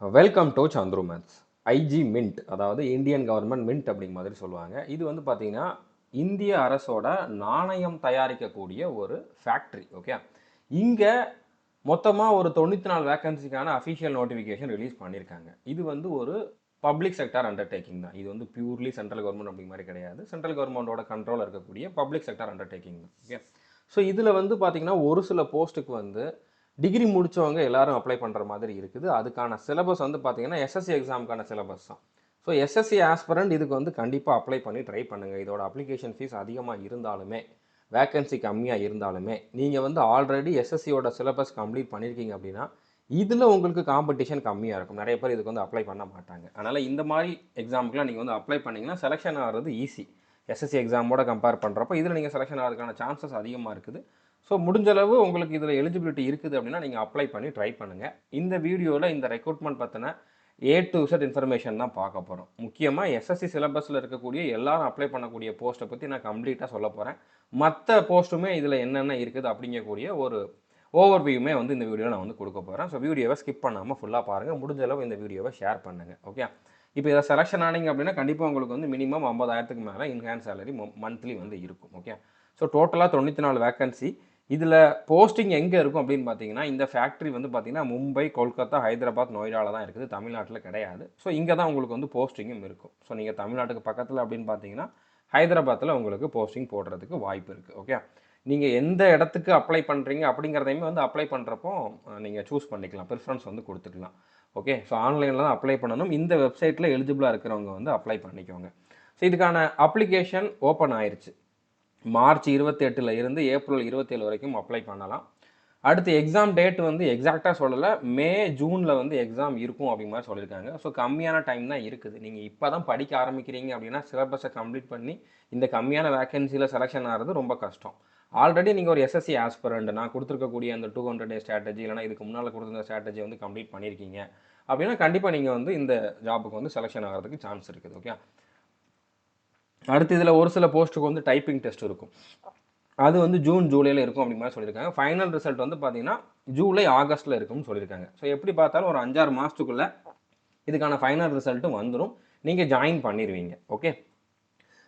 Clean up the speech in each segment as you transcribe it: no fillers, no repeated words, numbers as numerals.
Welcome to Chandru maths. IG mint, அதாவது Indian government mint அப்படிங்கிற மாதிரி சொல்லுவாங்க. இது வந்து பார்த்தீங்கன்னா இந்திய அரசோட நாணயம் தயாரிக்கக்கூடிய ஒரு ஃபேக்ட்ரி. ஓகே, இங்கே மொத்தமாக ஒரு 94 வேக்கன்சிக்கான அஃபிஷியல் நோட்டிஃபிகேஷன் ரிலீஸ் பண்ணியிருக்காங்க. இது வந்து ஒரு பப்ளிக் செக்டார் அண்டர்டேக்கிங் தான். இது வந்து பியூர்லி சென்ட்ரல் கவர்மெண்ட் அப்படிங்கிற மாதிரி கிடையாது. சென்ட்ரல் கவர்மெண்டோட கண்ட்ரோல் இருக்கக்கூடிய பப்ளிக் செக்டார் அண்டர்டேக்கிங் தான். ஓகே, ஸோ இதில் வந்து பார்த்தீங்கன்னா ஒரு சில போஸ்ட்டுக்கு வந்து டிகிரி முடித்தவங்க எல்லாரும் அப்ளை பண்ணுற மாதிரி இருக்குது. அதுக்கான சிலபஸ் வந்து பார்த்தீங்கன்னா எஸ்எஸ்சி எக்ஸாமுக்கான சிலபஸ் தான். ஸோ எஸ்எஸ்சி ஆஸ்பரண்ட் இதுக்கு வந்து கண்டிப்பாக அப்ளை பண்ணி ட்ரை பண்ணுங்கள். இதோட அப்ளிகேஷன் ஃபீஸ் அதிகமாக இருந்தாலுமே, வேக்கன்சி கம்மியாக இருந்தாலுமே, நீங்கள் வந்து ஆல்ரெடி எஸ்எஸ்சியோட சிலபஸ் கம்ப்ளீட் பண்ணியிருக்கீங்க அப்படின்னா இதில் உங்களுக்கு காம்படிஷன் கம்மியாக இருக்கும். நிறைய பேர் இதுக்கு வந்து அப்ளை பண்ண மாட்டாங்க. அதனால் இந்த மாதிரி எக்ஸாமுக்குலாம் நீங்கள் வந்து அப்ளை பண்ணிங்கன்னா செலெக்ஷன் ஆகிறது ஈஸி. எஸ்எஸ்சி எக்ஸாமோட கம்பேர் பண்ணுறப்போ இதில் நீங்கள் செலெக்ஷன் ஆகிறதுக்கான சான்சஸ் அதிகமாக இருக்குது. ஸோ முடிஞ்சளவு உங்களுக்கு இதில் எலிஜிபிலிட்டி இருக்குது அப்படின்னா நீங்கள் அப்ளை பண்ணி ட்ரை பண்ணுங்கள். இந்த வீடியோவில் இந்த ரெக்ரூட்மெண்ட் பற்றின A to Z இன்ஃபர்மேஷன் தான் பார்க்க போகிறோம். முக்கியமாக எஸ்எஸ்சி சிலபஸில் இருக்கக்கூடிய எல்லாரும் அப்ளை பண்ணக்கூடிய போஸ்ட்டை பற்றி நான் கம்ப்ளீட்டாக சொல்ல போகிறேன். மற்ற போஸ்ட்டுமே இதில் என்னென்ன இருக்குது அப்படிங்கக்கூடிய ஒரு ஓவர்வியூமே வந்து இந்த வீடியோவில் நான் வந்து கொடுக்க போகிறேன். ஸோ வீடியோவை ஸ்கிப் பண்ணாமல் ஃபுல்லாக பாருங்கள். முடிஞ்சளவு இந்த வீடியோவை ஷேர் பண்ணுங்கள். ஓகே, இப்போ இதை செலெக்ஷன் ஆனீங்க அப்படின்னா கண்டிப்பாக உங்களுக்கு வந்து மினிமம் 50,000க்கு மேலே இன்ஹேண்ட் சேலரி மந்த்லி வந்து இருக்கும். ஓகே, ஸோ டோட்டலாக 94 வேக்கன்சி. இதில் போஸ்டிங் எங்கே இருக்கும் அப்படின்னு பார்த்தீங்கன்னா, இந்த ஃபேக்ட்ரி வந்து பார்த்தீங்கன்னா மும்பை, கொல்கத்தா, ஹைதராபாத், நொய்டாவில் தான் இருக்குது. தமிழ்நாட்டில் கிடையாது. ஸோ இங்கே தான் உங்களுக்கு வந்து போஸ்டிங்கும் இருக்கும். ஸோ நீங்கள் தமிழ்நாட்டுக்கு பக்கத்தில் அப்படின்னு பார்த்தீங்கன்னா ஹைதராபாத்தில் உங்களுக்கு போஸ்டிங் போடுறதுக்கு வாய்ப்பு இருக்குது. ஓகே, நீங்கள் எந்த இடத்துக்கு அப்ளை பண்ணுறீங்க அப்படிங்கிறதையுமே வந்து அப்ளை பண்ணுறப்போ நீங்கள் சூஸ் பண்ணிக்கலாம், ப்ரிஃபரன்ஸ் வந்து கொடுத்துக்கலாம். ஓகே, ஸோ ஆன்லைனில் தான் அப்ளை பண்ணணும். இந்த வெப்சைட்டில் எலிஜிபிளாக இருக்கிறவங்க வந்து அப்ளை பண்ணிக்கோங்க. ஸோ இதுக்கான அப்ளிகேஷன் ஓப்பன் ஆயிடுச்சு. மார்ச் 28 இருந்து ஏப்ரல் 27 வரைக்கும் அப்ளை பண்ணலாம். அடுத்து எக்ஸாம் டேட் வந்து எக்ஸாக்டாக சொல்லலை, மே ஜூனில் வந்து எக்ஸாம் இருக்கும் அப்படிங்கிற மாதிரி சொல்லியிருக்காங்க. ஸோ கம்மியான டைம் தான் இருக்குது. நீங்கள் இப்போ தான் படிக்க ஆரம்பிக்கிறீங்க அப்படின்னா சிலபஸை கம்ப்ளீட் பண்ணி இந்த கம்மியான வேக்கன்சியில் செலெக்ஷன் ஆகிறது ரொம்ப கஷ்டம். ஆல்ரெடி நீங்கள் ஒரு எஸ்எஸ்சி ஆஸ்பரண்ட் நான் கொடுத்துருக்கக்கூடிய அந்த 200 டே ஸ்ட்ராட்டஜி இல்லைனா இதுக்கு முன்னால் கொடுத்துருந்த ஸ்ட்ராட்டஜி வந்து கம்ப்ளீட் பண்ணியிருக்கீங்க அப்படின்னா கண்டிப்பாக நீங்கள் வந்து இந்த ஜாபுக்கு வந்து செலெக்ஷன் ஆகிறதுக்கு சான்ஸ் இருக்குது. ஓகே, அடுத்து இதில் ஒரு சில போஸ்ட்டுக்கு வந்து டைப்பிங் டெஸ்ட் இருக்கும். அது வந்து ஜூன் ஜூலையில் இருக்கும் அப்படிங்கிற மாதிரி சொல்லியிருக்காங்க. ஃபைனல் ரிசல்ட் வந்து பார்த்தீங்கன்னா ஜூலை ஆகஸ்ட்டில் இருக்கும்னு சொல்லியிருக்காங்க. ஸோ எப்படி பார்த்தாலும் ஒரு 5-6 மாதத்துக்குள்ளே இதுக்கான ஃபைனல் ரிசல்ட்டும் வந்துடும், நீங்கள் ஜாயின் பண்ணிடுவீங்க. ஓகே,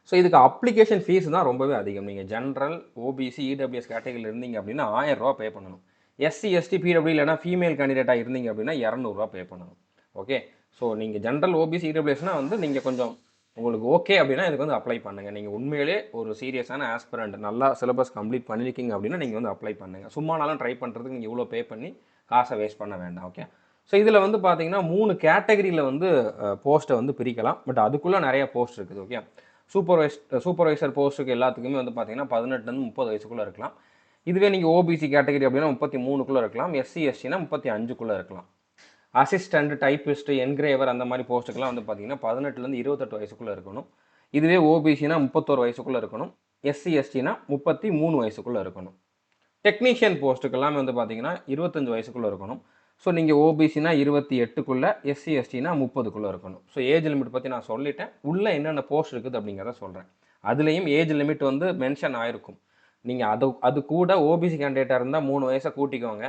ஸோ இதுக்கு அப்ளிகேஷன் ஃபீஸ் தான் ரொம்பவே அதிகம். நீங்கள் ஜென்ரல், ஓபிசி, இடபிள்யூஎஸ் கேட்டகரியில் இருந்தீங்க அப்படின்னா 1000 ரூபா பே பண்ணணும். எஸ்சி, எஸ்டி, பிடபிள்யூ இல்லைனா ஃபீமேல் கேண்டிடேட்டாக இருந்தீங்க அப்படின்னா 200 பே பண்ணணும். ஓகே, ஸோ நீங்கள் ஜென்ரல், ஓபிசி, இடபிள்யூஎஸ்னால் வந்து நீங்கள் கொஞ்சம் உங்களுக்கு ஓகே அப்படின்னா இதுக்கு வந்து அப்ளை பண்ணுங்கள். நீங்கள் உண்மையிலே ஒரு சீரியஸான ஆஸ்பிரண்ட் நல்லா சிலபஸ் கம்ப்ளீட் பண்ணியிருக்கீங்க அப்படின்னா நீங்கள் வந்து அப்ளை பண்ணுங்கள். சும்மானாலும் ட்ரை பண்ணுறதுக்கு நீங்கள் இவ்வளோ பே பண்ணி காசை வேஸ்ட் பண்ண வேண்டாம். ஓகே, ஸோ இதில் வந்து பார்த்தீங்கன்னா 3 கேட்டகரியில் வந்து போஸ்ட்டை வந்து பிரிக்கலாம். பட் அதுக்குள்ளே நிறைய போஸ்ட் இருக்குது. ஓகே, சூப்பர்வைசர் போஸ்ட்டுக்கு எல்லாத்துக்குமே வந்து பார்த்தீங்கன்னா 18 30 வயசுக்குள்ளே இருக்கலாம். இதுவே நீங்கள் ஓபிசி கேட்டகரி அப்படின்னா 33க்குள்ளே இருக்கலாம். எஸ்சி, எஸ்டினா 35க்குள்ளே இருக்கலாம். அசிஸ்டண்ட், டைப்பிஸ்ட், என்கிரேவர் அந்த மாதிரி போஸ்ட்டுக்கெல்லாம் வந்து பார்த்தீங்கன்னா 18 28 வயசுக்குள்ளே இருக்கணும். இதுவே ஓபிசினா 31 வயசுக்குள்ளே இருக்கணும். எஸ்சி, எஸ்டினா 33 வயசுக்குள்ளே இருக்கணும். டெக்னீஷியன் போஸ்ட்டுக்கெல்லாம் வந்து பார்த்தீங்கன்னா 25 வயசுக்குள்ளே இருக்கணும். ஸோ நீங்கள் ஓபிசினா 28க்குள்ளே, எஸ்சி, எஸ்டினா 30க்குள்ளே இருக்கணும். ஸோ ஏஜ் லிமிட் பற்றி நான் சொல்லிட்டேன். உள்ளே என்னென்ன போஸ்ட் இருக்குது அப்படிங்கிறத சொல்கிறேன். அதுலேயும் ஏஜ் லிமிட் வந்து மென்ஷன் ஆகிருக்கும். நீங்கள் அது கூட ஓபிசி கேண்டிடேட்டாக இருந்தால் 3 வயசை கூட்டிக்கோங்க.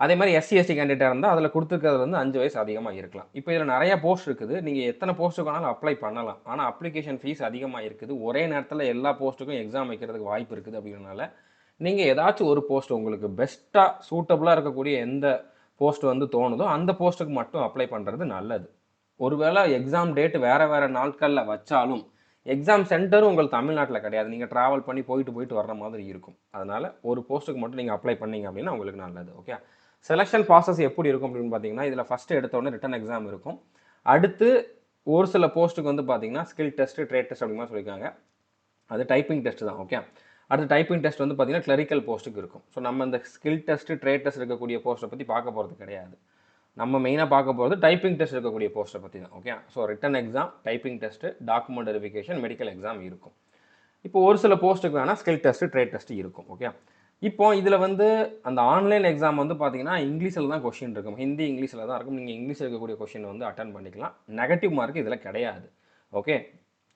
அதே மாதிரி எஸ்சி, எஸ்டி கேண்டிடேட்டாக இருந்தால் அதில் கொடுத்துருக்கிறது வந்து 5 வயசு அதிகமாக இருக்கலாம். இப்போ இதில் நிறைய போஸ்ட் இருக்குது. நீங்கள் எத்தனை போஸ்ட்டுக்கு வேணாலும் அப்ளை பண்ணலாம். ஆனால் அப்ளிகேஷன் ஃபீஸ் அதிகமாக இருக்குது. ஒரே நேரத்தில் எல்லா போஸ்ட்டுக்கும் எக்ஸாம் வைக்கிறதுக்கு வாய்ப்பு இருக்குது. அப்படிங்கிறனால நீங்கள் ஏதாச்சும் ஒரு போஸ்ட் உங்களுக்கு பெஸ்ட்டாக சூட்டபுளாக இருக்கக்கூடிய எந்த போஸ்ட் வந்து தோணுதோ அந்த போஸ்ட்டுக்கு மட்டும் அப்ளை பண்ணுறது நல்லது. ஒருவேளை எக்ஸாம் டேட் வேறு நாட்களில் வச்சாலும் எக்ஸாம் சென்டரும் உங்களுக்கு தமிழ்நாட்டில் கிடையாது. நீங்கள் ட்ராவல் பண்ணி போயிட்டு வர்ற மாதிரி இருக்கும். அதனால் ஒரு போஸ்ட்டுக்கு மட்டும் நீங்கள் அப்ளை பண்ணீங்க அப்படின்னா உங்களுக்கு நல்லது. ஓகே, செலெக்ஷன் ப்ராசஸ் எப்படி இருக்கும் அப்படின்னு பார்த்தீங்கன்னா இதில் ஃபஸ்ட்டு எடுத்தோடனே ரிட்டன் எக்ஸாம் இருக்கும். அடுத்து ஒரு சில போஸ்ட்டுக்கு வந்து பார்த்தீங்கன்னா ஸ்கில் டெஸ்ட்டு, ட்ரேட் டெஸ்ட் அப்படிங்கிற சொல்லியிருக்காங்க. அது டைப்பிங் டெஸ்ட் தான். ஓகே, அடுத்து டைப்பிங் டெஸ்ட் வந்து பார்த்தீங்கன்னா கிளரிக்கல் போஸ்ட்டுக்கு இருக்கும். ஸோ நம்ம இந்த ஸ்கில் டெஸ்ட்டு, ட்ரேட் டெஸ்ட் இருக்கக்கூடிய போஸ்ட்டை பற்றி பார்க்க போகிறது கிடையாது. நம்ம மெயினாக பார்க்க போகிறது டைப்பிங் டெஸ்ட் இருக்கக்கூடிய போஸ்ட்டை பற்றி தான். Okay, so written exam, typing test, document verification, medical exam இருக்கும். இப்போ ஒரு சில போஸ்ட்டுக்கு வேணால் ஸ்கில் டெஸ்ட்டு, ட்ரேட் டெஸ்ட்டு இருக்கும். ஓகே, இப்போ இதில் வந்து அந்த ஆன்லைன் எக்ஸாம் வந்து பார்த்தீங்கன்னா இங்கிலீஷில் தான் கொஷின் இருக்கும். ஹிந்தி, இங்கிலீஷில் தான் இருக்கும். நீங்கள் இங்கிலீஷில் இருக்கக்கூடிய கொஷின் வந்து அட்டன் பண்ணிக்கலாம். நெகட்டிவ் மார்க் இதில் கிடையாது. ஓகே,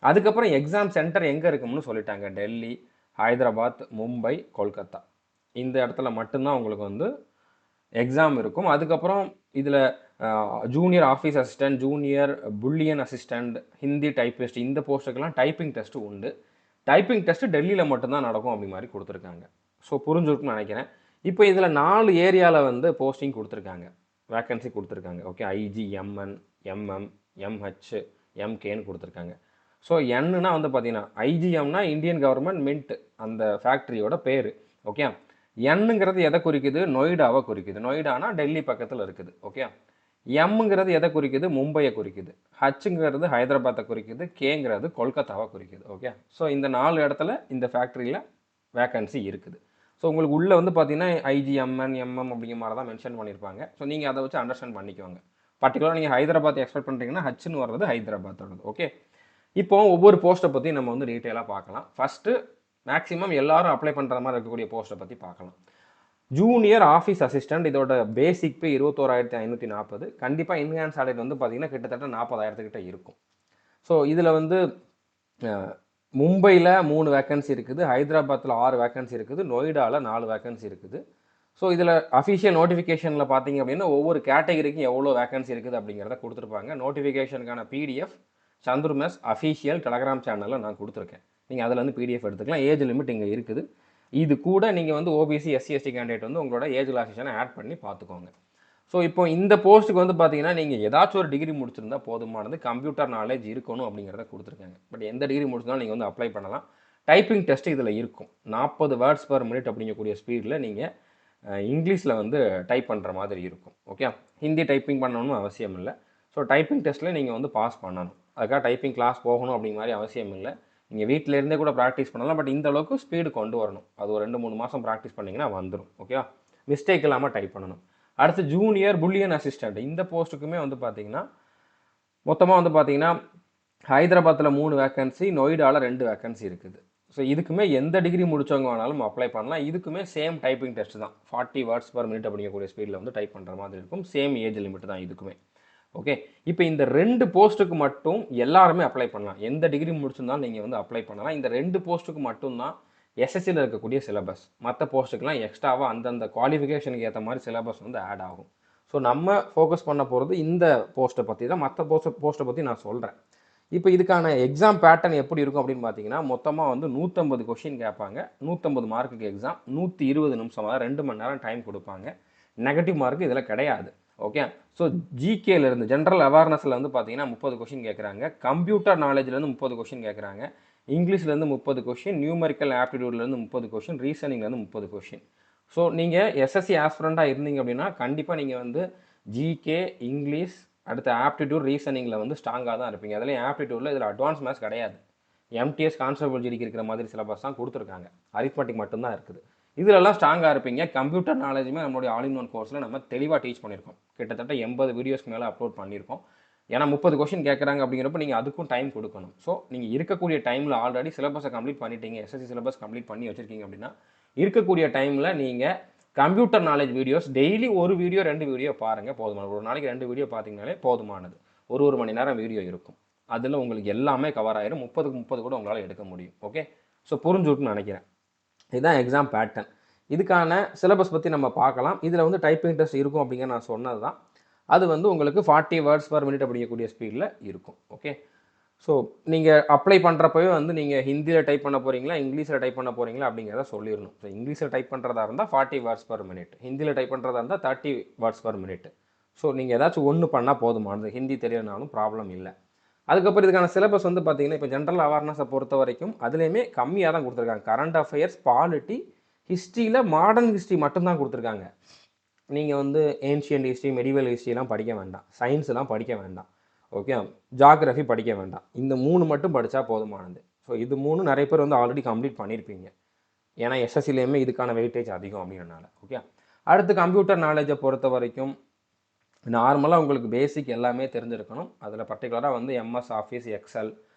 அதுக்கப்புறம் எக்ஸாம் சென்டர் எங்கே இருக்கும்னு சொல்லிட்டாங்க. டெல்லி, ஹைதராபாத், மும்பை, கொல்கத்தா இந்த இடத்துல மட்டும்தான் உங்களுக்கு வந்து எக்ஸாம் இருக்கும். அதுக்கப்புறம் இதில் junior office assistant, junior bullion assistant, Hindi typist, இந்த போஸ்ட்டுக்கெல்லாம் டைப்பிங் டெஸ்ட்டு உண்டு. டைப்பிங் டெஸ்ட்டு டெல்லியில் மட்டும்தான் நடக்கும் அப்படி மாதிரி கொடுத்துருக்காங்க. ஸோ புரிஞ்சுருக்குன்னு நினைக்கிறேன். இப்போ இதில் 4 ஏரியாவில் வந்து போஸ்டிங் கொடுத்துருக்காங்க, வேக்கன்சி கொடுத்துருக்காங்க. Okay, IG, MN, MM, MH, எம்கேன்னு கொடுத்துருக்காங்க. ஸோ என்னன்னா வந்து பார்த்தீங்கன்னா ஐஜிஎம்னா இந்தியன் கவர்மெண்ட் மின்ட், அந்த ஃபேக்ட்ரியோட பேர். ஓகே, என்னங்கிறது எதை குறிக்குது? நொய்டாவை குறிக்குது. நொய்டானா டெல்லி பக்கத்தில் இருக்குது. ஓகே, எம்ங்கிறது எதை குறிக்குது? மும்பையை குறிக்குது. ஹச்சுங்கிறது ஹைதராபாத்தை குறிக்குது. கேங்கிறது கொல்கத்தாவை குறிக்குது. ஓகே, ஸோ இந்த 4 இடத்துல இந்த ஃபேக்ட்ரியில் வேக்கன்சி இருக்குது. ஸோ உங்களுக்கு உள்ளே வந்து பார்த்தீங்கன்னா ஐஜிஎம்என், எம்எம் அப்படிங்கிற மாதிரி தான் மென்ஷன் பண்ணியிருப்பாங்க. ஸோ நீங்கள் அதை வச்சு அண்டர்ஸ்டாண்ட் பண்ணிக்கோங்க. பர்டிகுலராக நீங்கள் ஹைதராபாத் எக்ஸ்பெக்ட் பண்ணுறீங்கன்னா ஹச்சுன்னு வர்றது ஹைதராபாத்தோடது. ஓகே, இப்போ ஒவ்வொரு போஸ்ட்டை பற்றி நம்ம வந்து டீட்டெயிலாக பார்க்கலாம். ஃபஸ்ட்டு மேக்ஸிமம் எல்லாரும் அப்ளை பண்ணுற மாதிரி இருக்கக்கூடிய போஸ்ட்டை பற்றி பார்க்கலாம். ஜூனியர் ஆஃபீஸ் அசிஸ்டன்ட், இதோட பேசிக் பே 21,540. கண்டிப்பாக இன்ஹான்ஸ் சாலரி வந்து பார்த்தீங்கன்னா கிட்டத்தட்ட 40,000 இருக்கும். ஸோ இதில் வந்து மும்பையில் 3 வேக்கன்சி இருக்குது, ஹைதராபாத்தில் 6 வேக்கன்சி இருக்குது, நொய்டாவில் 4 வேக்கன்சி இருக்குது. ஸோ இதில் அஃபிஷியல் நோட்டிஃபிகேஷனில் பார்த்தீங்க அப்படின்னா ஒவ்வொரு கேட்டகரிக்கும் எவ்வளோ வேக்கன்சி இருக்குது அப்படிங்கிறத கொடுத்துருப்பாங்க. நோட்டிஃபிகேஷனுக்கான பிடிஎஃப் சந்துருமெஸ் அஃபிஷியல் டெலகிராம் சேனலில் நான் கொடுத்துருக்கேன். நீங்கள் அதில் வந்து பிடிஎஃப் எடுத்துக்கலாம். ஏஜ் லிமிட் இங்கே இருக்குது. இது கூட நீங்கள் வந்து ஓபிசி, எஸ்சி, எஸ்டி கேண்டிடேட் வந்து உங்களோட ஏஜ் ரிலாக்ஸேஷனை ஆட் பண்ணி பார்த்துக்கோங்க. ஸோ இப்போ இந்த போஸ்ட்டுக்கு வந்து பார்த்தீங்கன்னா நீங்கள் ஏதாச்சும் ஒரு டிகிரி முடிச்சிருந்தா போதுமானது, கம்ப்யூட்டர் நாலேஜ் இருக்கணும் அப்படிங்கிறத கொடுத்துருக்காங்க. பட் எந்த டிகிரி முடிச்சிருந்தாலும் நீங்கள் வந்து அப்ளை பண்ணலாம். டைப்பிங் டெஸ்ட் இதில் இருக்கும். 40 வேர்ட்ஸ் பர் மினிட் அப்படிங்கக்கூடிய ஸ்பீடில் நீங்கள் இங்கிலீஷில் வந்து டைப் பண்ணுற மாதிரி இருக்கும். ஓகே, ஹிந்தி டைப்பிங் பண்ணணும்னு அவசியம் இல்லை. ஸோ டைப்பிங் டெஸ்ட்டில் நீங்கள் வந்து பாஸ் பண்ணணும். அதுக்காக டைப்பிங் கிளாஸ் போகணும் அப்படிங்கிற மாதிரி அவசியம் இல்லை. நீங்கள் வீட்டில் இருந்தே கூட ப்ராக்டிஸ் பண்ணலாம். பட் இந்த அளவுக்கு ஸ்பீடு கொண்டு வரணும். அது ஒரு 2-3 மாதம் ப்ராக்டிஸ் பண்ணிங்கன்னா வந்துடும். ஓகேவா, மிஸ்டேக் இல்லாமல் டைப் பண்ணணும். அடுத்து ஜூனியர் புல்லியன் அசிஸ்டண்ட், இந்த போஸ்ட்டுக்குமே வந்து பார்த்தீங்கன்னா மொத்தமாக வந்து பார்த்தீங்கன்னா ஹைதராபாத்தில் 3 வேக்கன்சி, நொய்டாவில் 2 வேக்கன்சி இருக்குது. ஸோ இதுக்குமே எந்த டிகிரி முடித்தவங்க வேணாலும் அப்ளை பண்ணலாம். இதுக்குமே சேம் டைப்பிங் டெஸ்ட் தான். 40 வேர்ட்ஸ் பர் மினிட் அப்படிங்கக்கூடிய ஸ்பீடில் வந்து டைப் பண்ணுற மாதிரி இருக்கும். சேம் ஏஜ் லிமிட் தான் இதுக்குமே. ஓகே, இப்போ இந்த 2 போஸ்ட்டுக்கு மட்டும் எல்லாருமே அப்ளை பண்ணலாம். எந்த டிகிரி முடிச்சிருந்தாலும் நீங்கள் வந்து அப்ளை பண்ணலாம். இந்த 2 போஸ்ட்டுக்கு மட்டும்தான் எஸ்எஸ்சியில் இருக்கக்கூடிய சிலபஸ். மற்ற போஸ்ட்டுக்கெலாம் எக்ஸ்ட்ராவாக அந்தந்த குவாலிஃபிகேஷனுக்கு ஏற்ற மாதிரி சிலபஸ் வந்து ஆட் ஆகும். ஸோ நம்ம ஃபோக்கஸ் பண்ண போகிறது இந்த போஸ்ட்டை பற்றி தான். மற்ற போஸ்ட்டை பற்றி நான் சொல்கிறேன். இப்போ இதுக்கான எக்ஸாம் பேட்டர்ன் எப்படி இருக்கும் அப்படின்னு பார்த்தீங்கன்னா மொத்தமாக வந்து 150 கொஷின் கேட்பாங்க. 150 மார்க்குக்கு எக்ஸாம், 120 நிமிஷம், 2 மணி நேரம் டைம் கொடுப்பாங்க. நெகட்டிவ் மார்க்கு இதில் கிடையாது. ஓகே, ஸோ ஜிகேலேருந்து ஜென்ரல் அவேர்னஸில் வந்து பார்த்தீங்கன்னா 30 கொஷின் கேட்குறாங்க. கம்ப்யூட்டர் நாலேஜ்லேருந்து 30 கொஷின் கேட்குறாங்க. இங்கிலீஷ்லேருந்து 30 கொஷின், நியூமெரிக்கல் ஆப்டிடியூட்லேருந்து 30 கொஷின், ரீசனிங்லேருந்து 30 கொஷின். ஸோ நீங்கள் எஸ்எஸ்சி ஆஸ்பிரண்ட்டாக இருந்தீங்க அப்படின்னா கண்டிப்பாக நீங்கள் வந்து ஜிகே, இங்கிலீஷ், அடுத்த ஆப்டிடியூட், ரீசனிங்கில் வந்து ஸ்ட்ராங்காக தான் இருப்பீங்க. அதுலேயும் ஆப்டிடியூடில் இதில் அட்வான்ஸ் மேத்ஸ் கிடையாது. எம்டிஎஸ் கான்ஸ்டபிள் ஜிடிக்கு இருக்கிற மாதிரி சிலபஸ் தான் கொடுத்துருக்காங்க. அரித்மெட்டிக் மட்டும்தான் இருக்குது. இதிலெல்லாம் ஸ்ட்ராங்காக இருப்பீங்க. கம்ப்யூட்டர் நாலேஜுமே நம்மளுடைய ஆல் இன் ஒன் கோர்ஸில் நம்ம தெளிவாக டீச் பண்ணியிருக்கோம். கிட்டத்தட்ட 80 வீடியோஸ்க்கு மேலே அப்லோட் பண்ணியிருக்கோம். ஏன்னா 30 கொஷின் கேட்குறாங்க அப்படிங்கிறப்ப நீங்கள் அதுக்கும் டைம் கொடுக்கணும். ஸோ நீங்கள் இருக்கக்கூடிய டைமில் ஆல்ரெடி சிலபஸை கம்ப்ளீட் பண்ணிட்டீங்க, எஸ்எஸ்சி சிலபஸ் கம்ப்ளீட் பண்ணி வச்சுருக்கீங்க அப்படின்னா இருக்கக்கூடிய டைமில் நீங்கள் கம்ப்யூட்டர் நாலேஜ் வீடியோஸ் டெய்லி ஒரு வீடியோ 2 வீடியோ பாருங்கள், போதுமானது. ஒரு நாளைக்கு 2 வீடியோ பார்த்தீங்கனாலே போதுமானது. ஒரு மணி நேரம் வீடியோ இருக்கும். அதில் உங்களுக்கு எல்லாமே கவர் ஆயிரும். 30க்கு 30 கூட உங்களால் எடுக்க முடியும். ஓகே, ஸோ புரிஞ்சுட்டுன்னு நினைக்கிறேன். இதுதான் எக்ஸாம் பேட்டர்ன். இதுக்கான சிலபஸ் பற்றி நம்ம பார்க்கலாம். இதில் வந்து டைப்பிங் டெஸ்ட் இருக்கும் அப்படிங்கிற நான் சொன்னது தான். அது வந்து உங்களுக்கு 40 வேர்ட்ஸ் பர் மினிட் அப்படிங்கக்கூடிய ஸ்பீடில் இருக்கும். ஓகே, ஸோ நீங்கள் அப்ளை பண்ணுறப்பவே வந்து நீங்கள் ஹிந்தியில் டைப் பண்ண போகிறீங்களா, இங்கிலீஷில் டைப் பண்ண போகிறீங்களா அப்படிங்கிறத சொல்லிடணும். ஸோ இங்கிலீஷில் டைப் பண்ணுறதா இருந்தால் 40 வேர்ட்ஸ் பர் மினிட், ஹிந்தியில் டைப் பண்ணுறதா இருந்தால் 30 வேர்ட்ஸ் பர் மினிட். ஸோ நீங்கள் ஏதாச்சும் ஒன்று பண்ணால் போதுமானது. ஹிந்தி தெரியலனாலும் ப்ராப்ளம் இல்லை. அதுக்கப்புறம் இதுக்கான சிலபஸ் வந்து பார்த்தீங்கன்னா இப்போ ஜென்ரல் அவேர்னஸை பொறுத்த வரைக்கும் அதுலேயுமே கம்மியாக தான் கொடுத்துருக்காங்க. கரண்ட் அஃபேர்ஸ், பாலிட்டி, ஹிஸ்ட்ரியில் மாடர்ன் ஹிஸ்ட்ரி மட்டும்தான் கொடுத்துருக்காங்க. நீங்கள் வந்து ஏன்ஷியன்ட் ஹிஸ்ட்ரி, மெடிவல் ஹிஸ்ட்ரிலாம் படிக்க வேண்டாம். சயின்ஸ்லாம் படிக்க வேண்டாம். ஓகே, ஜாகிரஃபி படிக்க வேண்டாம். இந்த 3 மட்டும் படித்தா போதுமானது. ஸோ இது 3 நிறைய பேர் வந்து ஆல்ரெடி கம்ப்ளீட் பண்ணியிருப்பீங்க. ஏன்னா எஸ்எஸ்சிலேயுமே இதுக்கான வெயிட்டேஜ் அதிகம் அப்படிங்கிறனால. ஓகே, அடுத்து கம்ப்யூட்டர் நாலேஜை பொறுத்த வரைக்கும் நார்மலாக உங்களுக்கு பேசிக் எல்லாமே தெரிஞ்சிருக்கணும். அதில் பர்டிகுலராக வந்து MS Office, Excel,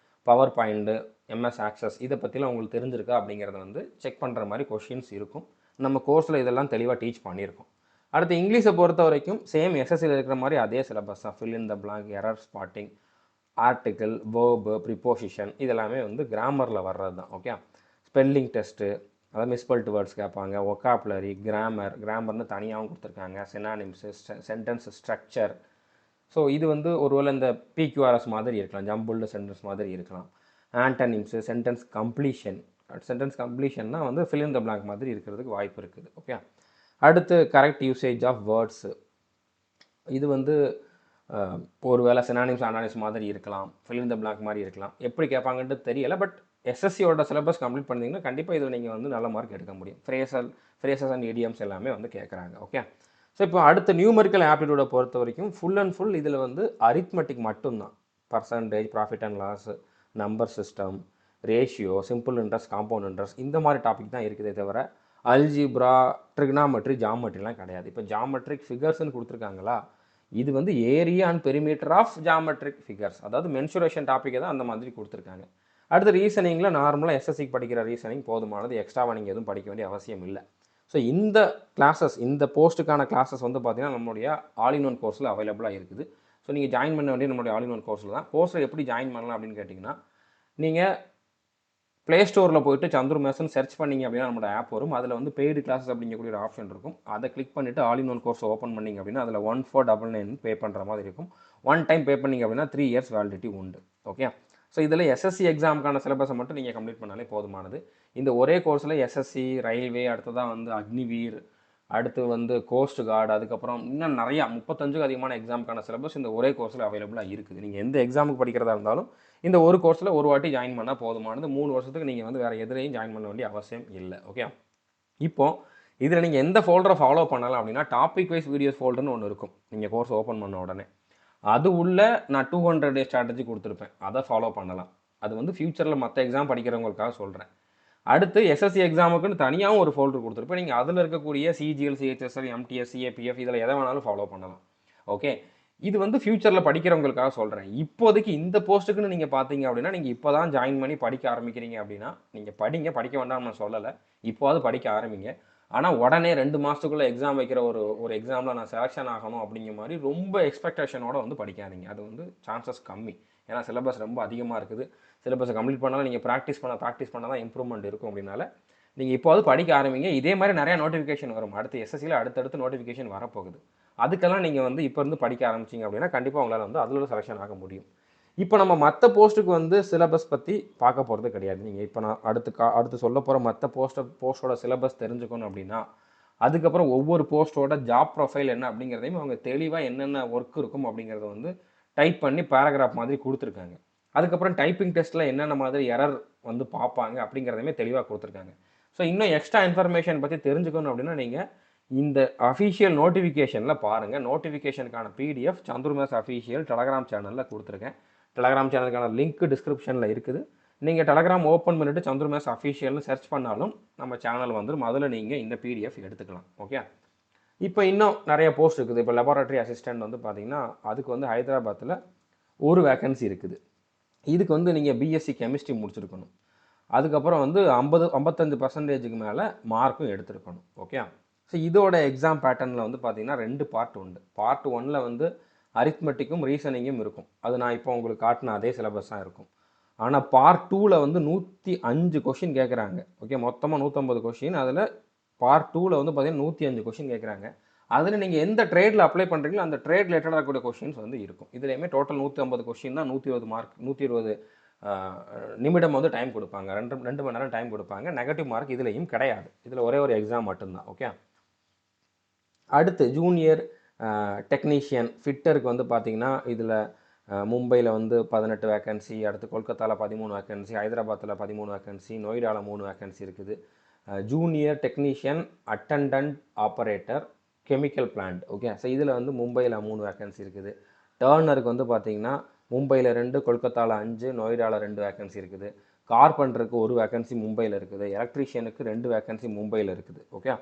power point, MS Access இதை பற்றிலாம் உங்களுக்கு தெரிஞ்சிருக்கா அப்படிங்கிறத வந்து செக் பண்ணுற மாதிரி கொஷின்ஸ் இருக்கும். நம்ம கோர்ஸில் இதெல்லாம் தெளிவாக டீச் பண்ணியிருக்கோம். அடுத்து இங்கிலீஷை பொறுத்த வரைக்கும் சேம் எஸ்எஸ்சியில் இருக்கிற மாதிரி அதே சிலபஸ் தான். Fill in the blank, error spotting, article, verb, preposition இதெல்லாமே வந்து கிராமரில் வர்றது தான். ஓகே, ஸ்பெல்லிங் டெஸ்ட்டு, அதாவது மிஸ்பெல்ட் வேர்ட்ஸ் கேட்பாங்க, ஒக்காபுலரி, கிராமர்னு தனியாகவும் கொடுத்துருக்காங்க, சினானிம்ஸு, சென்டென்ஸ் ஸ்ட்ரக்சர், ஸோ இது வந்து ஒருவேளை இந்த பிக்யூஆர்எஸ் மாதிரி இருக்கலாம், ஜம்பிள்டு சென்டென்ஸ் மாதிரி இருக்கலாம். ஆன்டனிம்ஸு, சென்டென்ஸ் கம்ப்ளீஷன்னா வந்து ஃபில் இன் த பிளாங்க் மாதிரி இருக்கிறதுக்கு வாய்ப்பு இருக்குது. ஓகே, அடுத்து கரெக்ட் யூசேஜ் ஆஃப் வேர்ட்ஸு. இது வந்து ஒரு வேளை சினானிம்ஸ் அனானிம்ஸ் மாதிரி இருக்கலாம், ஃபில் இன் த பிளாங்க் மாதிரி இருக்கலாம். எப்படி கேட்பாங்கன்ட்டு தெரியலை. பட் எஸ்எஸ்சியோட சிலபஸ் கம்ப்ளீட் பண்ணிங்கன்னா கண்டிப்பாக இதில் நீங்கள் வந்து நல்ல மார்க் எடுக்க முடியும். ஃப்ரேசஸ் அண்ட் இடியம்ஸ் எல்லாமே வந்து கேட்குறாங்க. ஓகே, ஸோ இப்போ அடுத்த நியூமெரிக்கல் ஆப்டிடியூடை பொறுத்த வரைக்கும் ஃபுல் அண்ட் ஃபுல் இதில் வந்து அரித்மெட்டிக் மட்டும்தான். Percentage, profit and loss, number system, ratio, simple interest, compound interest, இந்த மாதிரி டாபிக் தான் இருக்குதே தவிர அல்ஜிப்ரா, ட்ரிக்னாமெட்ரி, ஜாமெட்ரிலாம் கிடையாது. இப்போ ஜாமெட்ரிக் ஃபிகர்ஸ்ன்னு கொடுத்துருக்காங்களா, இது வந்து area and perimeter of geometric figures, அதாவது மென்சுரேஷன் டாப்பிக்கை தான் அந்த மாதிரி கொடுத்துருக்காங்க. அடுத்து ரீசனிங்கில் நார்மலாக எஸ்எஸ்சிக்கு படிக்கிற ரீசனிங் போதுமானது, எக்ஸ்ட்ராவாக நீங்கள் எதுவும் படிக்க வேண்டிய அவசியம் இல்லை. ஸோ இந்த கிளாஸஸ், இந்த போஸ்ட்டுக்கான கிளாஸஸ் வந்து பார்த்திங்கன்னா நம்மளுடைய ஆல் இன் ஒன் கோர்ஸில் அவைலபிளாக இருக்குது. ஸோ நீங்கள் ஜாயின் பண்ண வேண்டிய நம்மளுடைய ஆல் இன் ஒன் கோர்ஸில் தான். கோர்ஸில் எப்படி ஜாயின் பண்ணலாம் அப்படின்னு கேட்டிங்கன்னா, நீங்கள் ப்ளே ஸ்டோரில் போய்ட்டு சந்துரு மேத்ஸ்னு சர்ச் பண்ணிங்க அப்படின்னா நம்மளோட ஆப் வரும். அதில் வந்து பெய்டு கிளாஸஸ் அப்படிங்கக்கூடிய ஒரு ஆப்ஷன் இருக்கும். அதை கிளிக் பண்ணிவிட்டு all in one course open பண்ணிங்க அப்படின்னா அதில் 1499 பே பண்ணுற மாதிரி இருக்கும். ஒன் டைம் பே பண்ணிங்க அப்படின்னா 3 இயர்ஸ் வேலிடிட்டி உண்டு. ஓகே, ஸோ இதில் எஸ்எஸ்சி எக்ஸாமுக்கான சிலபஸை மட்டும் நீங்கள் கம்ப்ளீட் பண்ணாலே போதுமானது. இந்த ஒரே கோர்ஸில் எஸ்எஸ்சி, ரயில்வே, அடுத்ததான் வந்து அக்னிவீர், அடுத்து வந்து கோஸ்ட் கார்டு, அதுக்கப்புறம் இன்னும் நிறையா 35க்கு அதிகமான எக்ஸாமுக்கான சிலபஸ் இந்த ஒரே கோர்ஸில் அவைலபிளாக இருக்குது. நீங்கள் எந்த எக்ஸாமுக்கு படிக்கிறதா இருந்தாலும் இந்த ஒரு கோர்ஸில் ஒரு வாட்டி ஜாயின் பண்ணால் போதுமானது. 3 வருஷத்துக்கு நீங்கள் வந்து வேறு எதுலையும் ஜாயின் பண்ண வேண்டிய அவசியம் இல்லை. ஓகே, இப்போது இதில் நீங்கள் எந்த ஃபோல்டரை ஃபாலோ பண்ணலாம் அப்படின்னா டாபிக் வைஸ் வீடியோஸ் ஃபோல்டர்னு ஒன்று இருக்கும். நீங்கள் கோர்ஸ் ஓப்பன் பண்ண உடனே அது உள்ள நான் 200 டே ஸ்ட்ராட்டஜி கொடுத்துருப்பேன், அதை ஃபாலோ பண்ணலாம். அது வந்து ஃபியூச்சரில் மற்ற எக்ஸாம் படிக்கிறவங்களுக்காக சொல்கிறேன். அடுத்து எஸ்எஸ்சி எக்ஸாமுக்குன்னு தனியாகவும் ஒரு ஃபோல்டர் கொடுத்துருப்பேன். நீங்கள் அதில் இருக்கக்கூடிய சிஜிஎல், சிஹெச்எஸ்எல், எம்டிஎஸ், சிஏபிஎஃப் இதில் எதை வேணாலும் ஃபாலோ பண்ணலாம். ஓகே, இது வந்து ஃபியூச்சரில் படிக்கிறவங்களுக்காக சொல்கிறேன். இப்போதைக்கு இந்த போஸ்ட்டுக்குன்னு நீங்கள் பார்த்தீங்க அப்படின்னா, நீங்கள் இப்போ தான் ஜாயின் பண்ணி படிக்க ஆரம்பிக்கிறீங்க அப்படின்னா நீங்கள் படிக்க வேண்டாம்னு நான் சொல்லலை, இப்போது படிக்க ஆரம்பிங்க. ஆனால் உடனே 2 மாதத்துக்குள்ளே எக்ஸாம் வைக்கிற ஒரு எக்ஸாமில் நான் செலெக்ஷன் ஆகணும் அப்படிங்கிற மாதிரி ரொம்ப எக்ஸ்பெக்டேஷனோடு வந்து படிக்காதீங்க. அது வந்து சான்சஸ் கம்மி. ஏன்னா சிலபஸ் ரொம்ப அதிகமாக இருக்குது. சிலபஸை கம்ப்ளீட் பண்ணாலும் நீங்கள் ப்ராக்டிஸ் பண்ண தான் இம்ப்ரூவ்மெண்ட் இருக்கும். அப்படின்னால நீங்கள் இப்போது படிக்க ஆரம்பிங்க. இதே மாதிரி நிறையா நோட்டிஃபிகேஷன் வரும். அடுத்து எஸ்எஸ்சியில் அடுத்தடுத்து நோட்டிஃபிகேஷன் வரப்போகுது. அதுக்கெல்லாம் நீங்கள் வந்து இப்போ இருந்து படிக்க ஆரம்பிச்சிங்க அப்படின்னா கண்டிப்பாக உங்களால் வந்து அதில் செலெக்ஷன் ஆக முடியும். இப்போ நம்ம மற்ற போஸ்ட்டுக்கு வந்து சிலபஸ் பற்றி பார்க்க போகிறது கிடையாது. நீங்கள் இப்போ நான் அடுத்து சொல்ல போகிற மற்ற போஸ்ட்டோட சிலபஸ் தெரிஞ்சுக்கணும் அப்படின்னா அதுக்கப்புறம் ஒவ்வொரு போஸ்ட்டோட ஜாப் ப்ரொஃபைல் என்ன அப்படிங்கிறதையும் அவங்க தெளிவாக என்னென்ன ஒர்க் இருக்கும் அப்படிங்கிறத வந்து டைப் பண்ணி பேராகிராஃப் மாதிரி கொடுத்துருக்காங்க. அதுக்கப்புறம் டைப்பிங் டெஸ்ட்டில் என்னென்ன மாதிரி எரர் வந்து பார்ப்பாங்க அப்படிங்கிறதையுமே தெளிவாக கொடுத்துருக்காங்க. ஸோ இன்னும் எக்ஸ்ட்ரா இன்ஃபர்மேஷன் பற்றி தெரிஞ்சுக்கணும் அப்படின்னா நீங்கள் இந்த அஃபீஷியல் நோட்டிஃபிகேஷனில் பாருங்கள். நோட்டிஃபிகேஷனுக்கான PDF Chandru maths official Telegram சேனலில் கொடுத்துருக்கேன். டெலகிராம் சேனலுக்கான லிங்க் டிஸ்கிரிப்ஷனில் இருக்குது. நீங்கள் டெலகிராம் ஓப்பன் பண்ணிவிட்டு சந்துரு மேத்ஸ் அஃபீஷியல்னு சர்ச் பண்ணாலும் நம்ம சேனல் வந்துடும். அதில் நீங்கள் இந்த பிடிஎஃப் எடுத்துக்கலாம். ஓகே, இப்போ இன்னும் நிறைய போஸ்ட் இருக்குது. இப்போ லெபார்ட்டரி அசிஸ்டன்ட் வந்து பார்த்திங்கன்னா அதுக்கு வந்து ஹைதராபாத்தில் ஒரு வேக்கன்சி இருக்குது. இதுக்கு வந்து நீங்கள் பிஎஸ்சி கெமிஸ்ட்ரி முடிச்சிருக்கணும். அதுக்கப்புறம் வந்து 55% மேலே மார்க்கும் எடுத்துருக்கணும். ஓகே, ஸோ இதோட எக்ஸாம் பேட்டர்னில் வந்து பார்த்திங்கன்னா 2 பார்ட் உண்டு. பார்ட் 1ல் வந்து அரித்மெட்டிக்கும் ரீசனிங்கும் இருக்கும். அது நான் இப்போ உங்களுக்கு காட்டின அதே சிலபஸ் தான் இருக்கும். ஆனால் பார்ட் 2ல் வந்து 105 கொஷின் கேட்குறாங்க. ஓகே, மொத்தமாக 150 கொஷின். அதில் பார்ட் 2ல் வந்து பார்த்திங்கன்னா 105 கொஷின் கேட்குறாங்க. அதில் நீங்கள் எந்த ட்ரேடில் அப்ளை பண்ணுறீங்களோ அந்த ட்ரேட் ரிலேட்டடாக இருக்கக்கூடிய கொஷின்ஸ் வந்து இருக்கும். இதுலேயுமே டோட்டல் 150 கொஷின் தான். 120 மார்க், 120 நிமிடம் வந்து டைம் கொடுப்பாங்க. 2 மணி நேரம் டைம் கொடுப்பாங்க. நெகட்டிவ் மார்க் இதுலேயும் கிடையாது. இதில் ஒரே ஒரு எக்ஸாம் மட்டும்தான். ஓகே, அடுத்து ஜூனியர் டெக்னீஷியன் ஃபிட்டருக்கு வந்து பார்த்திங்கன்னா இதில் மும்பையில் வந்து 18 வேக்கன்சி, அடுத்து கொல்கத்தாவில் 13 வேக்கன்சி, ஹைதராபாத்தில் 13 வேக்கன்சி, நொய்டாவில் 3 வேக்கன்சி இருக்குது. Junior technician attendance operator chemical plant. Okay, so இதில் வந்து மும்பையில் 3 வேக்கன்சி இருக்குது. டர்னருக்கு வந்து பார்த்திங்கன்னா மும்பையில் 2, கொல்கத்தாவில் 5, நொய்டாவில் 2 வேக்கன்சி இருக்குது. கார்பெண்டருக்கு 1 வேக்கன்சி மும்பையில் இருக்குது. எலக்ட்ரீஷியனுக்கு 2 வேக்கன்சி மும்பையில் இருக்குது. ஓகே,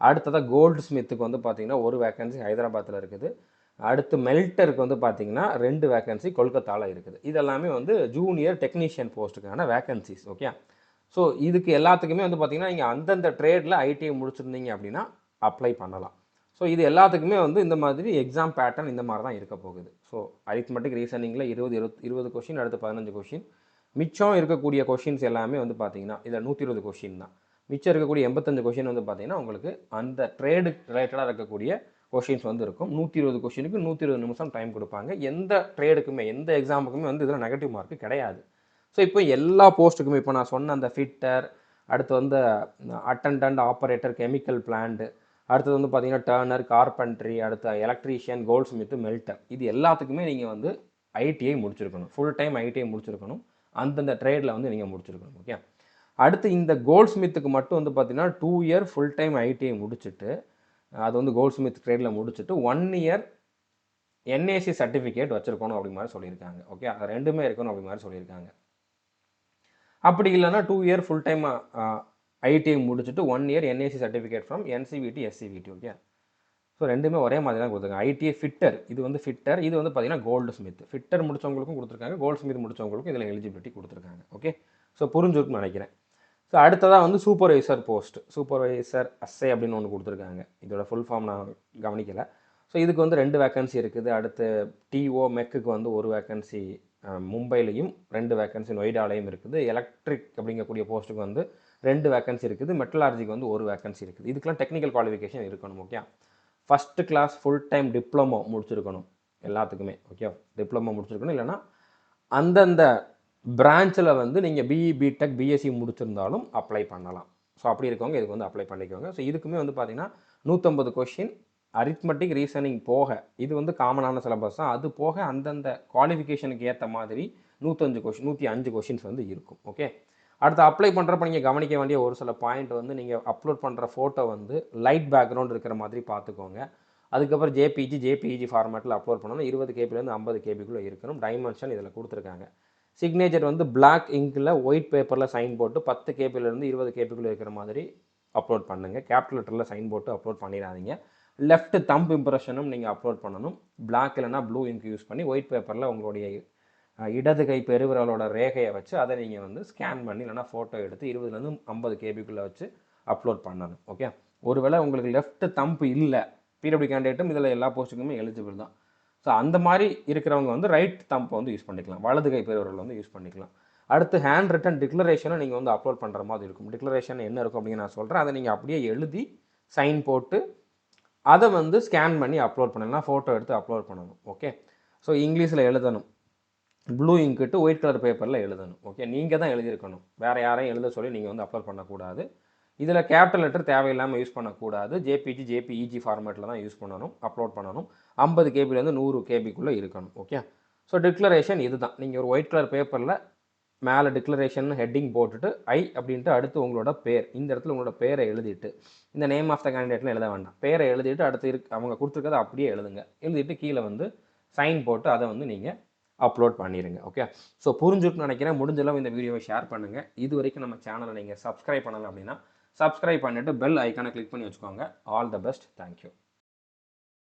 அடுத்ததாக கோல்டு ஸ்மித்துக்கு வந்து பார்த்திங்கன்னா 1 வேக்கன்சி ஹைதராபாத்தில் இருக்குது. அடுத்து மெல்டருக்கு வந்து பார்த்திங்கன்னா 2 வேக்கன்சி கொல்கத்தாவில் இருக்குது. இதெல்லாமே வந்து ஜூனியர் டெக்னீஷியன் போஸ்ட்டுக்கான வேக்கன்சிஸ். ஓகே, ஸோ இதுக்கு எல்லாத்துக்குமே வந்து பார்த்திங்கன்னா நீங்கள் அந்தந்த ட்ரேடில் ஐடிஐ முடிச்சிருந்தீங்க அப்படின்னா அப்ளை பண்ணலாம். ஸோ இது எல்லாத்துக்குமே வந்து இந்த மாதிரி எக்ஸாம் பேட்டர்ன் இந்த மாதிரி தான் இருக்க போகுது. ஸோ அரித்மெட்டிக் ரீசனிங்கில் 20 கொஷின், அடுத்து 15 கொஷின். மிச்சம் இருக்கக்கூடிய கொஷின்ஸ் எல்லாமே வந்து பார்த்திங்கன்னா இதில் 120 கொஷின் தான். மிச்சம் இருக்கக்கூடிய 85 கொஷின் வந்து பார்த்திங்கன்னா உங்களுக்கு அந்த ட்ரேடு ரிலேட்டடாக இருக்கக்கூடிய கொஷின்ஸ் வந்து இருக்கும். 120 கொஷினுக்கு 120 நிமிஷம் டைம் கொடுப்பாங்க. எந்த ட்ரேடுக்குமே எந்த எக்ஸாமுக்குமே வந்து இதில் நெகட்டிவ் மார்க்கு கிடையாது. ஸோ இப்போ எல்லா போஸ்ட்டுக்குமே இப்போ நான் சொன்ன அந்த ஃபிட்டர், அடுத்து வந்து அட்டண்டன்ட் ஆப்பரேட்டர் கெமிக்கல் பிளான்ட், அடுத்தது வந்து பார்த்தீங்கன்னா டர்னர் கார்பென்ட்ரி, அடுத்த எலக்ட்ரீஷியன் கோல்ட் ஸ்மித்து மெல்டர், இது எல்லாத்துக்குமே நீங்கள் வந்து ஐடிஐ முடிச்சிருக்கணும். ஃபுல் டைம் ஐடிஐ முடிச்சிருக்கணும். அந்தந்த ட்ரேடில் வந்து நீங்கள் முடிச்சிருக்கணும். ஓகே. அடுத்து இந்த கோல்ட் ஸ்மித்துக்கு மட்டும் வந்து பார்த்தீங்கன்னா 2 இயர் ஃபுல் டைம் ஐடிஐ முடிச்சுட்டு, அது வந்து கோல்ட் ஸ்மித் ட்ரேடில் முடிச்சுட்டு 1 இயர் என்ஏசி சர்டிஃபிகேட் வச்சுருக்கணும் அப்படி மாதிரி சொல்லியிருக்காங்க. ஓகே, அது ரெண்டுமே இருக்கணும் அப்படி மாதிரி சொல்லியிருக்காங்க. அப்படி இல்லைன்னா 2 இயர் ஃபுல் டைம் ஐடிஐ முடிச்சுட்டு 1 year NAC certificate from NCVT SCVT. Okay, so ரெண்டுமே ஒரே மாதிரி தான் கொடுத்துருக்காங்க. ஐடிஐ ஃபிட்டர், இது வந்து ஃபிட்டர், இது வந்து பார்த்தீங்கன்னா கோல்டு ஸ்மித். ஃபிட்டர் முடிச்சவங்களுக்கும் கொடுத்துருக்காங்க, கோல்டு ஸ்மித் முடிச்சவங்களுக்கும் இதில் எலிஜிபிலிட்டி கொடுத்துருக்காங்க. ஓகே, ஸோ புரிஞ்சிருக்குன்னு நினைக்கிறேன். ஸோ அடுத்ததாக வந்து சூப்பர்வைசர் போஸ்ட், சூப்பர்வைசர் அஸ்ஸே அப்படின்னு ஒன்று கொடுத்துருக்காங்க. இதோட ஃபுல் ஃபார்ம் நான் கவனிக்கலை. ஸோ இதுக்கு வந்து 2 வேக்கன்சி இருக்குது. அடுத்து டிஓ மெக்குக்கு வந்து ஒரு வேக்கன்சி மும்பையிலையும், 2 வேக்கன்சி நொய்டாலையும் இருக்குது. எலக்ட்ரிக் அப்படிங்கக்கூடிய போஸ்ட்டுக்கு வந்து 2 வேக்கன்சி இருக்குது. மெட்டலார்ஜிக்கு வந்து ஒரு வேக்கன்சி இருக்குது. இதுக்கெல்லாம் டெக்னிக்கல் குவாலிஃபிகேஷன் இருக்கணும். Okay, first class full time diploma முடிச்சிருக்கணும் எல்லாத்துக்குமே. ஓகே, டிப்ளமோ முடிச்சிருக்கணும். இல்லைனா அந்தந்த பிரான்ச்சில் வந்து நீங்கள் பிஇ பிடெக் பிஎஸ்சி முடிச்சிருந்தாலும் அப்ளை பண்ணலாம். ஸோ அப்படி இருக்கவங்க இதுக்கு வந்து அப்ளை பண்ணிக்கோங்க. ஸோ இதுக்குமே வந்து பார்த்தீங்கன்னா 150 கொஷின் அரித்மெட்டிக் ரீசனிங் போக, இது வந்து காமனான சிலபஸ் தான். அது போக அந்தந்த குவாலிஃபிகேஷனுக்கு ஏற்ற மாதிரி 105 கொஷின்ஸ் வந்து இருக்கும். ஓகே, அடுத்து அப்ளை பண்ணுறப்ப நீங்கள் கவனிக்க வேண்டிய ஒரு சில பாயிண்ட் வந்து, நீங்கள் அப்லோட் பண்ணுற ஃபோட்டோ வந்து லைட் பேக்ரவுண்ட் இருக்கிற மாதிரி பார்த்துக்கோங்க. அதுக்கப்புறம் ஜேபிஜி ஃபார்மேட்டில் அப்லோட் பண்ணணும். 20 கேபிலேருந்து 50 கேபிக்குள்ளே இருக்கணும். டைமென்ஷன் இதில் கொடுத்துருக்காங்க. சிக்னேச்சர் வந்து பிளாக் இங்கில் ஒயிட் பேப்பரில் சைன் போட்டு 10 கேபிலேருந்து 20 கேபிக்குள்ளே இருக்கிற மாதிரி அப்லோட் பண்ணுங்கள். கேபிட்டல் லெட்டரில் சைன் போட்டு அப்லோட் பண்ணிடாதீங்க. லெஃப்ட் தம்ப் இம்ப்ரெஷனும் நீங்கள் அப்லோட் பண்ணணும். பிளாக் இல்லைனா ப்ளூ இங்க் யூஸ் பண்ணி ஒயிட் பேப்பரில் உங்களுடைய இடது கை பெருவிரலோட ரேகையை வச்சு அதை நீங்கள் வந்து ஸ்கேன் பண்ணி இல்லைனா ஃபோட்டோ எடுத்து 20லேருந்து 50 கேபிக்குள்ளே வச்சு அப்லோட் பண்ணணும். ஓகே, ஒருவேளை உங்களுக்கு லெஃப்ட் தம்ப் இல்லை, பிடபிள்யூ கேண்டிடேட்டும் இதில் எல்லா போஸ்ட்டுக்குமே எலிஜிபிள் தான். ஸோ அந்த மாதிரி இருக்கிறவங்க வந்து ரைட் தம்பை வந்து யூஸ் பண்ணிக்கலாம், வலது கை பெருவிரல் வந்து யூஸ் பண்ணிக்கலாம். அடுத்து ஹேண்ட் ரிட்டன் டிக்ளரேஷனை நீங்கள் வந்து அப்லோட் பண்ணுற மாதிரி இருக்கும். டிக்ளரேஷன் என்ன இருக்கும் அப்படின்னு நான் சொல்கிறேன். அதை நீங்கள் அப்படியே எழுதி சைன் போட்டு அதை வந்து ஸ்கேன் பண்ணி அப்லோட் பண்ணலாம், ஃபோட்டோ எடுத்து அப்லோட் பண்ணணும். ஓகே, ஸோ இங்கிலீஷில் எழுதணும், ப்ளூ இங்கிட்டு ஒயிட் கலர் பேப்பரில் எழுதணும். ஓகே, நீங்கள் தான் எழுதியிருக்கணும், வேறு யாரையும் எழுத சொல்லி நீங்கள் வந்து அப்லோட் பண்ணக்கூடாது. இதில் கேபிட்டல் லெட்டர் தேவையில்லாமல் யூஸ் பண்ணக்கூடாது. ஜேபிஇஜி ஃபார்மேட்டில் தான் யூஸ் பண்ணணும், அப்லோட் பண்ணணும். 50 கேபிலேருந்து 100 கேபிக்குள்ளே இருக்கணும். ஓகே, ஸோ டிக்ளரேஷன் இது தான். நீங்கள் ஒரு ஒயிட் கலர் பேப்பரில் மேலே டிக்ளரேஷன் ஹெட்டிங் போட்டுட்டு அப்படின்ட்டு அடுத்து உங்களோட பேர், இந்த இடத்துல உங்களோட பேரை எழுதிட்டு, இந்த நேம் ஆஃப் த கேண்டிடேட்லாம் எழுத வேண்டாம், பேரை எழுதிட்டு அடுத்து அவங்க கொடுத்துருக்கதை அப்படியே எழுதுங்க. எழுதிட்டு கீழே வந்து சைன் போட்டு அதை வந்து நீங்கள் அப்லோட் பண்ணிடுங்க. ஓகே, ஸோ புரிஞ்சுன்னு நினைக்கிறேன். முடிஞ்சளவு இந்த வீடியோவை ஷேர் பண்ணுங்கள். இது வரைக்கும் நம்ம சேனலை நீங்கள் சப்ஸ்கிரைப் பண்ணலாம் அப்படின்னா சப்ஸ்கிரைப் பண்ணிவிட்டு பெல் ஐக்கானை கிளிக் பண்ணி வச்சுக்கோங்க. All the best, thank you.